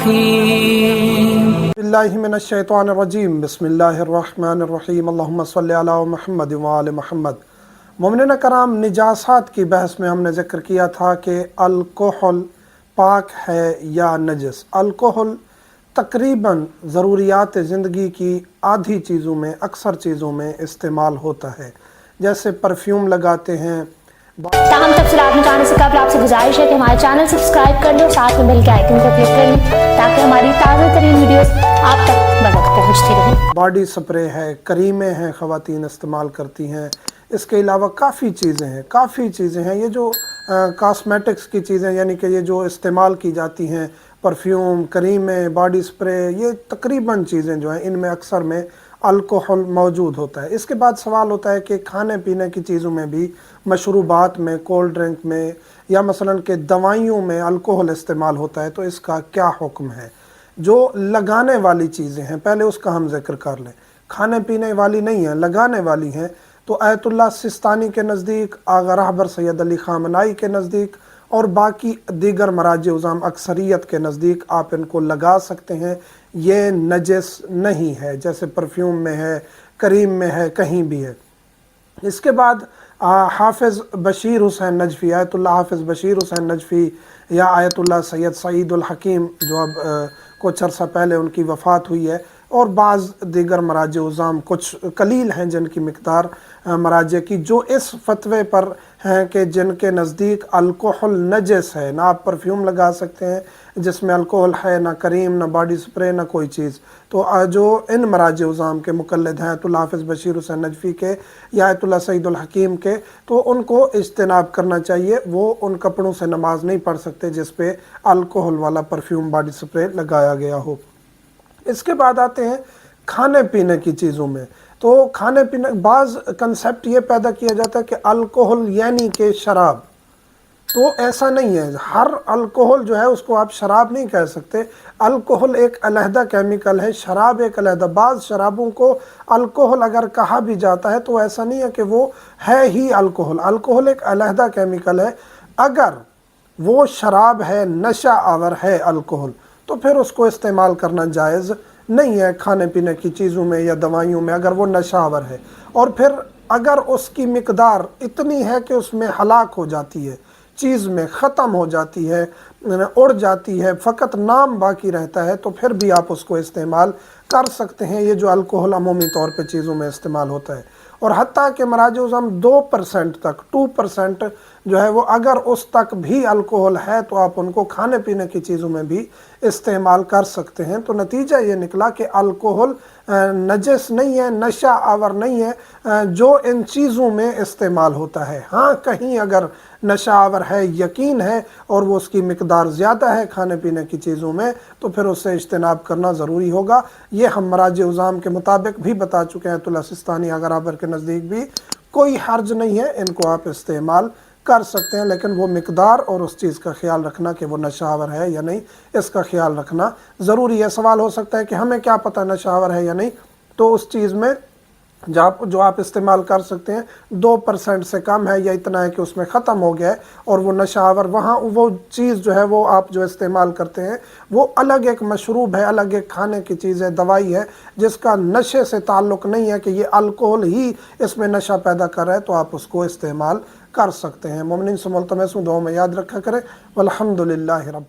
الرحیم باللہ من الشیطان الرجیم بسم اللہ الرحمن الرحیم اللہم صلی علی محمد وآل محمد۔ مومنین کرام، نجاسات کی بحث میں ہم نے ذکر کیا تھا کہ الکحل پاک ہے یا نجس۔ الکحل تقریباً ضروریات زندگی کی آدھی چیزوں میں، اکثر چیزوں میں استعمال ہوتا ہے، جیسے پرفیوم لگاتے ہیں۔ تاہم تفصیلات میں جانے سے قبل آپ سے گزارش ہے کہ ہمارے چینل سبسکرائب کر لیں اور ساتھ میں بیل کے آئیکن پر کلک کر لیں تاکہ ہماری تازہ ترین ویڈیوز آپ تک بوقت پہنچتی رہیں۔ باڈی سپرے ہے، کریمیں ہیں، خواتین استعمال کرتی ہیں۔ اس کے علاوہ کافی چیزیں ہیں یہ جو کاسمیٹکس کی چیزیں، یعنی کہ یہ جو استعمال کی جاتی ہیں، پرفیوم، کریمیں، باڈی سپرے، یہ تقریباً چیزیں جو ہیں ان میں اکثر میں الکحل موجود ہوتا ہے۔ اس کے بعد سوال ہوتا ہے کہ کھانے پینے کی چیزوں میں بھی، مشروبات میں، کولڈ ڈرنک میں، یا مثلا کہ دوائیوں میں الکحل استعمال ہوتا ہے، تو اس کا کیا حکم ہے؟ جو لگانے والی چیزیں ہیں، پہلے اس کا ہم ذکر کر لیں۔ کھانے پینے والی نہیں ہیں، لگانے والی ہیں، تو آیت اللہ سستانی کے نزدیک، آغا رہبر سید علی خامنائی کے نزدیک اور باقی دیگر مراجع عظام اکثریت کے نزدیک آپ ان کو لگا سکتے ہیں، یہ نجس نہیں ہے، جیسے پرفیوم میں ہے، کریم میں ہے، کہیں بھی ہے۔ اس کے بعد حافظ بشیر حسین نجفی، آیت اللہ حافظ بشیر حسین نجفی یا آیت اللہ سید سعید الحکیم، جو اب کچھ عرصہ پہلے ان کی وفات ہوئی ہے، اور بعض دیگر مراجع عظام، کچھ قلیل ہیں جن کی مقدار مراجع کی، جو اس فتوے پر ہیں کہ جن کے نزدیک الکحل نجس ہے، نہ آپ پرفیوم لگا سکتے ہیں جس میں الکحل ہے، نہ کریم، نہ باڈی سپرے، نہ کوئی چیز۔ تو جو ان مراجع عظام کے مقلد ہیں، آیت اللہ حافظ بشیر حسین نجفی کے یا آیت اللہ سعید الحکیم کے، تو ان کو اجتناب کرنا چاہیے۔ وہ ان کپڑوں سے نماز نہیں پڑھ سکتے جس پہ الکحل والا پرفیوم، باڈی سپرے لگایا گیا ہو۔ اس کے بعد آتے ہیں کھانے پینے کی چیزوں میں۔ تو کھانے پینے، بعض کنسیپٹ یہ پیدا کیا جاتا ہے کہ الکحل یعنی کہ شراب، تو ایسا نہیں ہے۔ ہر الکحل جو ہے اس کو آپ شراب نہیں کہہ سکتے۔ الکحل ایک علیحدہ کیمیکل ہے، شراب ایک علیحدہ۔ بعض شرابوں کو الکحل اگر کہا بھی جاتا ہے تو ایسا نہیں ہے کہ وہ ہے ہی الکحل۔ الکحل ایک علیحدہ کیمیکل ہے۔ اگر وہ شراب ہے، نشہ آور ہے الکحل، تو پھر اس کو استعمال کرنا جائز نہیں ہے کھانے پینے کی چیزوں میں یا دوائیوں میں، اگر وہ نشہ آور ہے۔ اور پھر اگر اس کی مقدار اتنی ہے کہ اس میں ہلاک ہو جاتی ہے، چیز میں ختم ہو جاتی ہے، اڑ جاتی ہے، فقط نام باقی رہتا ہے، تو پھر بھی آپ اس کو استعمال کر سکتے ہیں۔ یہ جو الکحل عمومی طور پہ چیزوں میں استعمال ہوتا ہے، اور حتیٰ کہ مراجع عظام 2% تک، 2% جو ہے وہ اگر اس تک بھی الکحل ہے تو آپ ان کو کھانے پینے کی چیزوں میں بھی استعمال کر سکتے ہیں۔ تو نتیجہ یہ نکلا کہ الکحل نجس نہیں ہے، نشہ آور نہیں ہے جو ان چیزوں میں استعمال ہوتا ہے۔ ہاں، کہیں اگر نشہ آور ہے، یقین ہے، اور وہ اس کی مقدار زیادہ ہے کھانے پینے کی چیزوں میں، تو پھر اس سے اجتناب کرنا ضروری ہوگا۔ یہ ہم مراجع عظام کے مطابق بھی بتا چکے ہیں، آیت اللہ سستانی آغا رہبر کے نزدیک بھی کوئی حرج نہیں ہے، ان کو آپ استعمال کر سکتے ہیں، لیکن وہ مقدار اور اس چیز کا خیال رکھنا کہ وہ نشہ آور ہے یا نہیں، اس کا خیال رکھنا ضروری ہے۔ سوال ہو سکتا ہے کہ ہمیں کیا پتہ نشہ آور ہے یا نہیں، تو اس چیز میں جو آپ استعمال کر سکتے ہیں 2% سے کم ہے، یا اتنا ہے کہ اس میں ختم ہو گیا ہے اور وہ نشہ آور، وہاں وہ چیز جو ہے وہ آپ جو استعمال کرتے ہیں وہ الگ ایک مشروب ہے، الگ ایک کھانے کی چیز ہے، دوائی ہے، جس کا نشے سے تعلق نہیں ہے کہ یہ الکحل ہی اس میں نشہ پیدا کر رہا ہے، تو آپ اس کو استعمال کر سکتے ہیں۔ مومنین سے ملتمس ہوں، دعاؤں میں یاد رکھا کریں۔ والحمدللہ رب